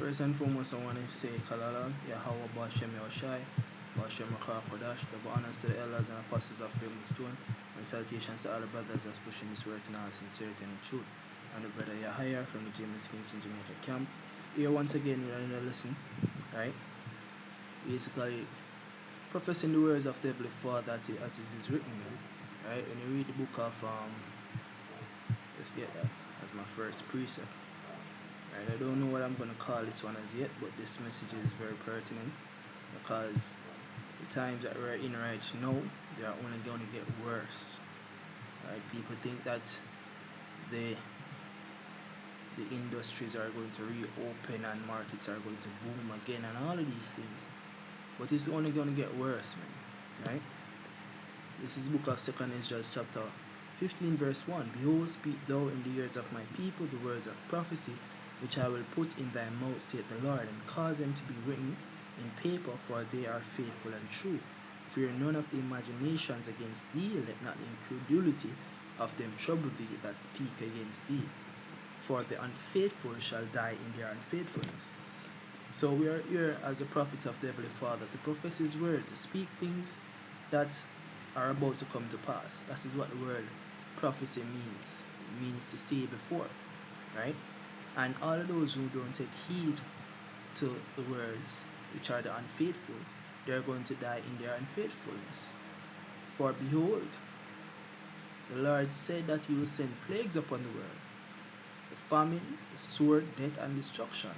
First and foremost, I want to say Kalala, Yahweh Bashem Yahushai, Bashem Kodash, double honors to the elders and apostles of Building Stone, and salutations to all the brothers that's pushing this work in all sincerity and in truth. And the brother Yahya from the James Kingston Jamaica camp. Here once again we're in a lesson, right? Basically professing the words of the Heavenly Father as it is written, right? When you read the book of let's get that as my first precept. Right, I don't know what I'm gonna call this one as yet, but this message is very pertinent because the times that we're in right now, they are only gonna get worse. Right? People think that the industries are going to reopen and markets are going to boom again and all of these things. But it's only gonna get worse, man. Right? This is book of 2nd Ezra chapter 15 verse 1. Behold, speak thou in the ears of my people the words of prophecy which I will put in thy mouth, saith the Lord, and cause them to be written in paper, for they are faithful and true. Fear none of the imaginations against thee, let not the incredulity of them trouble thee that speak against thee. For the unfaithful shall die in their unfaithfulness. So we are here as the prophets of the Heavenly Father to profess His word, to speak things that are about to come to pass. That is what the word prophecy means. It means to say before, right? And all of those who don't take heed to the words, which are the unfaithful, they are going to die in their unfaithfulness. For behold, the Lord said that He will send plagues upon the world, the famine, the sword, death, and destruction.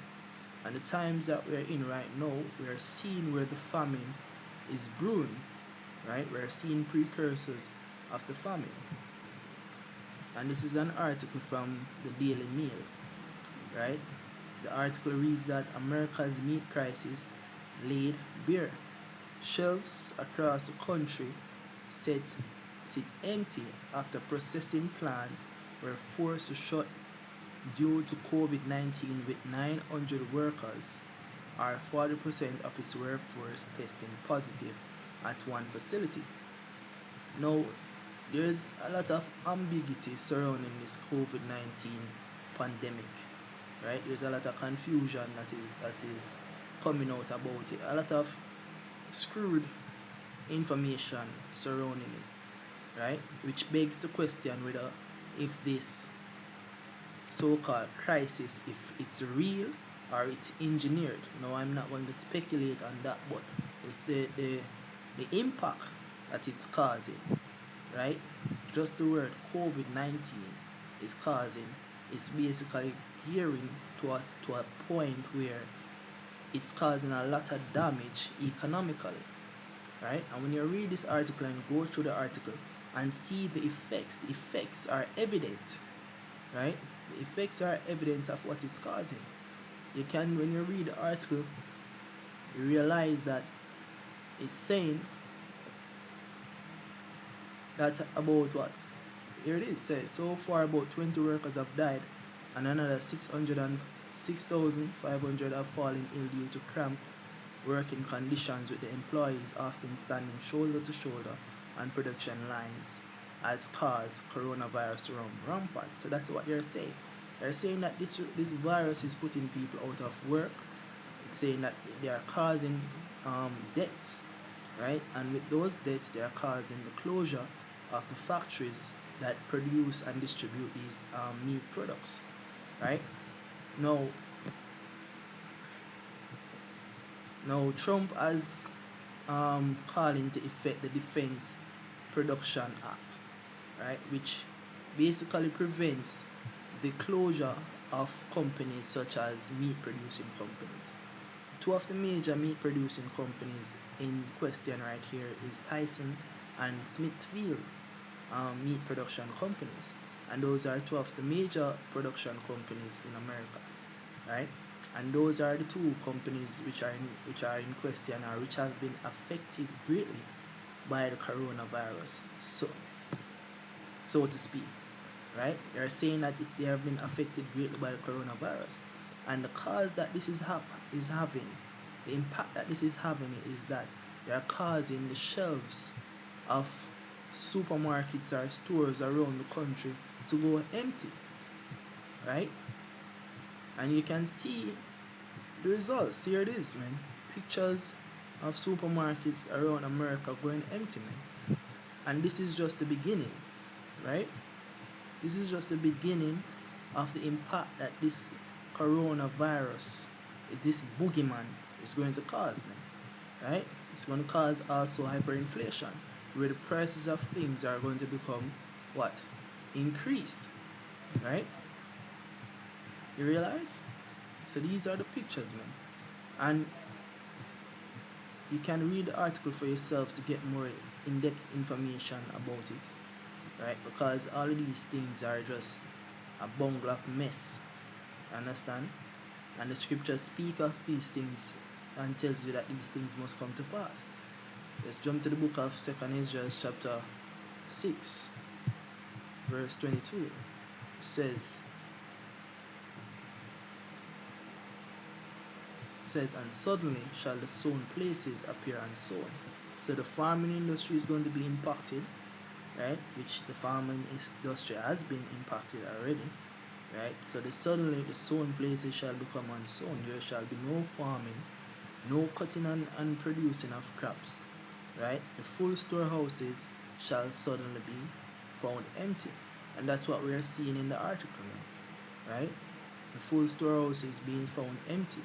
And the times that we are in right now, we are seeing where the famine is brewing, right? We are seeing precursors of the famine. And this is an article from the Daily Mail. Right? The article reads that America's meat crisis laid bare. Shelves across the country sit empty after processing plants were forced to shut due to COVID-19, with 900 workers, or 40% of its workforce, testing positive at one facility. Now, there's a lot of ambiguity surrounding this COVID-19 pandemic. Right, there's a lot of confusion that is coming out about it. A lot of screwed information surrounding it, right? Which begs the question whether if this so-called crisis, if it's real or it's engineered. Now, I'm not going to speculate on that, but it's the impact that it's causing, right? Just the word COVID-19 is causing. It's basically gearing to us to a point where it's causing a lot of damage economically, right? And when you read this article and go through the article and see the effects are evident, right? The effects are evidence of what it's causing. You can, when you read the article, you realize that it's saying that about what? Here it is, says so far about 20 workers have died and another 6,500 have fallen ill due to cramped working conditions, with the employees often standing shoulder to shoulder on production lines as cause coronavirus rampant. So that's what they're saying. They're saying that this virus is putting people out of work. It's saying that they are causing deaths, right? And with those deaths, they are causing the closure of the factories that produce and distribute these meat products, right? Now Trump has calling to effect the Defense Production Act, right, which basically prevents the closure of companies such as meat producing companies. Two of the major meat producing companies in question right here is Tyson and Smithfield's meat production companies, and those are two of the major production companies in America, right? And those are the two companies which are in question, or which have been affected greatly by the coronavirus, so to speak, right? They are saying that they have been affected greatly by the coronavirus, and the cause that this is having, the impact that this is having, is that they are causing the shelves of supermarkets or stores around the country to go empty, right? And you can see The results, here it is, man. Pictures of supermarkets around America going empty, man. And this is just the beginning, right? This is just the beginning of the impact that this coronavirus, this boogeyman, is going to cause, man. Right? It's going to cause also hyperinflation, where the prices of things are going to become what? Increased, right? You realize? So these are the pictures, man. And you can read the article for yourself to get more in-depth information about it, right? Because all of these things are just a bungle of mess. Understand? And the scriptures speak of these things and tells you that these things must come to pass. Let's jump to the book of 2nd Ezra chapter 6 verse 22. It says, and suddenly shall the sown places appear unsown. So the farming industry is going to be impacted, right? Which the farming industry has been impacted already, right? So suddenly the sown places shall become unsown. There shall be no farming, no cutting and producing of crops, right? The full storehouses shall suddenly be found empty. And that's what we are seeing in the article now, right? The full storehouses being found empty,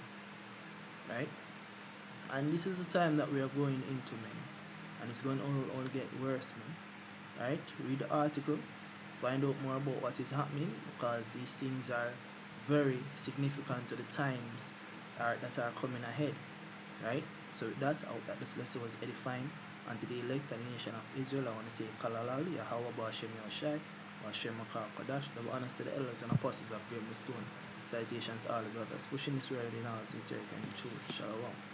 right? And this is the time that we are going into, man. And it's going to all get worse, man. Right? Read the article, find out more about what is happening, because these things are very significant to the times that are coming ahead, right? So with that, I hope that this lesson was edifying. And to the elected nation of Israel, I want to say Kalalal, Yahweh Bashem Yoshai, Bashem Makar Kodash, double honors to the elders and apostles of Great Stone, citations to all the brothers, pushing this word in all sincerity and truth. Shalom.